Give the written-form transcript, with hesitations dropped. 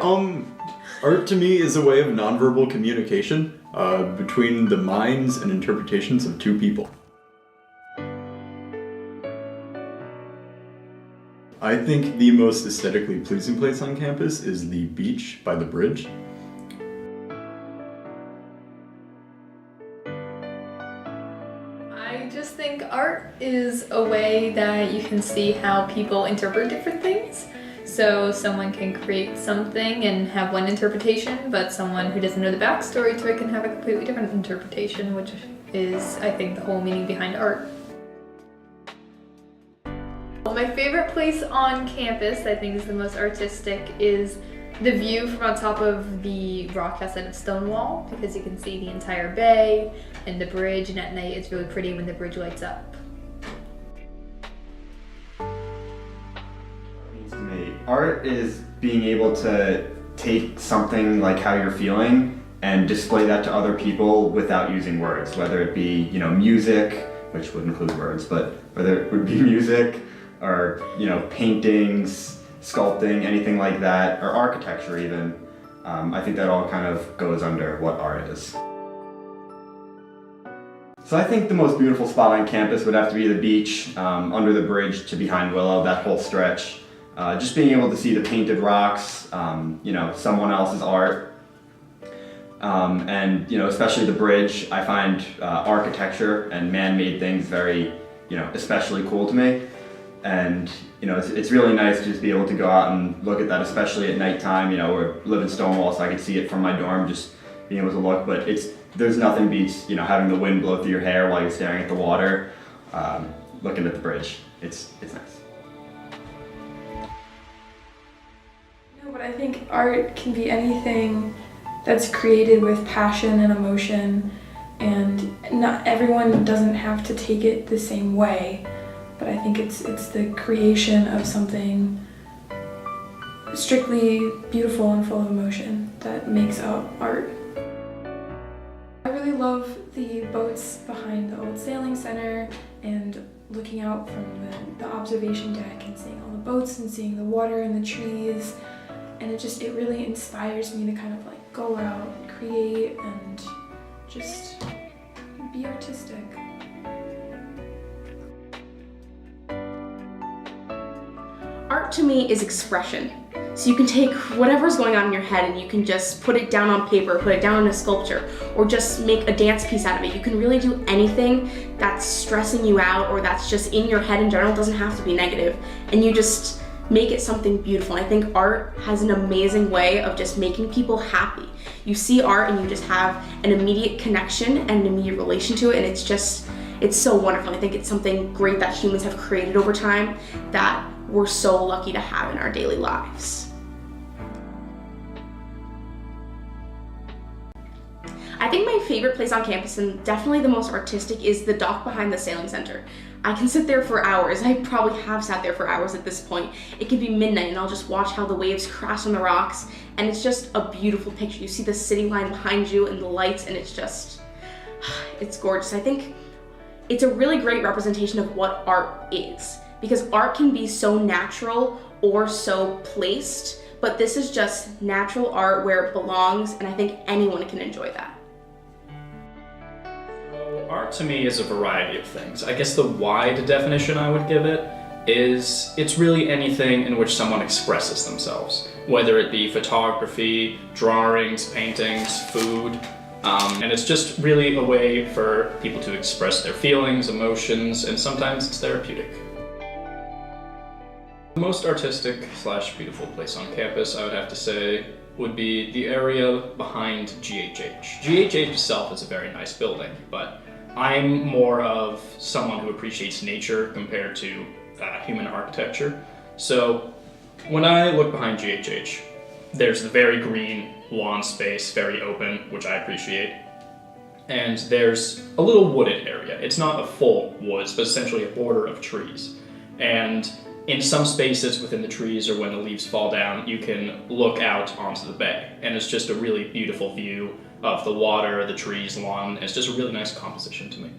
Art to me is a way of nonverbal communication between the minds and interpretations of two people. I think the most aesthetically pleasing place on campus is the beach by the bridge. I just think art is a way that you can see how people interpret different things. So someone can create something and have one interpretation, but someone who doesn't know the backstory to it can have a completely different interpretation, which is, I think, the whole meaning behind art. My favorite place on campus, I think is the most artistic, is the view from on top of the rock outside of Stonewall, because you can see the entire bay and the bridge, and at night it's really pretty when the bridge lights up. To me, art is being able to take something like how you're feeling and display that to other people without using words, whether it be, music, which would include words, but whether it would be music or, paintings, sculpting, anything like that, or architecture even. I think that all kind of goes under what art is. So I think the most beautiful spot on campus would have to be the beach, under the bridge to behind Willow, that whole stretch. Just being able to see the painted rocks, someone else's art, and especially the bridge. I find architecture and man-made things very, especially cool to me. And it's really nice to just be able to go out and look at that, especially at nighttime. We live in Stonewall, so I can see it from my dorm, just being able to look. But there's nothing beats having the wind blow through your hair while you're staring at the water, looking at the bridge. It's nice. But I think art can be anything that's created with passion and emotion, and not everyone doesn't have to take it the same way, but I think it's the creation of something strictly beautiful and full of emotion that makes up art. I really love the boats behind the old sailing center and looking out from the observation deck and seeing all the boats and seeing the water and the trees. And it really inspires me to kind of go out and create and just be artistic. Art to me is expression. So you can take whatever's going on in your head and you can just put it down on paper, put it down on a sculpture, or just make a dance piece out of it. You can really do anything that's stressing you out or that's just in your head in general. It doesn't have to be negative. And you just make it something beautiful. And I think art has an amazing way of just making people happy. You see art and you just have an immediate connection and an immediate relation to it, and it's so wonderful. I think it's something great that humans have created over time that we're so lucky to have in our daily lives. I think my favorite place on campus, and definitely the most artistic, is the dock behind the sailing center. I can sit there for hours. I probably have sat there for hours at this point. It can be midnight and I'll just watch how the waves crash on the rocks, and it's just a beautiful picture. You see the city line behind you and the lights, and it's gorgeous. I think it's a really great representation of what art is, because art can be so natural or so placed, but this is just natural art where it belongs, and I think anyone can enjoy that. Art to me is a variety of things. I guess the wide definition I would give it is it's really anything in which someone expresses themselves, whether it be photography, drawings, paintings, food, and it's just really a way for people to express their feelings, emotions, and sometimes it's therapeutic. The most artistic / beautiful place on campus, I would have to say, would be the area behind GHH. GHH itself is a very nice building, but I'm more of someone who appreciates nature compared to human architecture. So when I look behind GHH, there's the very green lawn space, very open, which I appreciate. And there's a little wooded area. It's not a full woods, but essentially a border of trees. And in some spaces within the trees or when the leaves fall down, you can look out onto the bay. And it's just a really beautiful view of the water, the trees, lawn. It's just a really nice composition to me.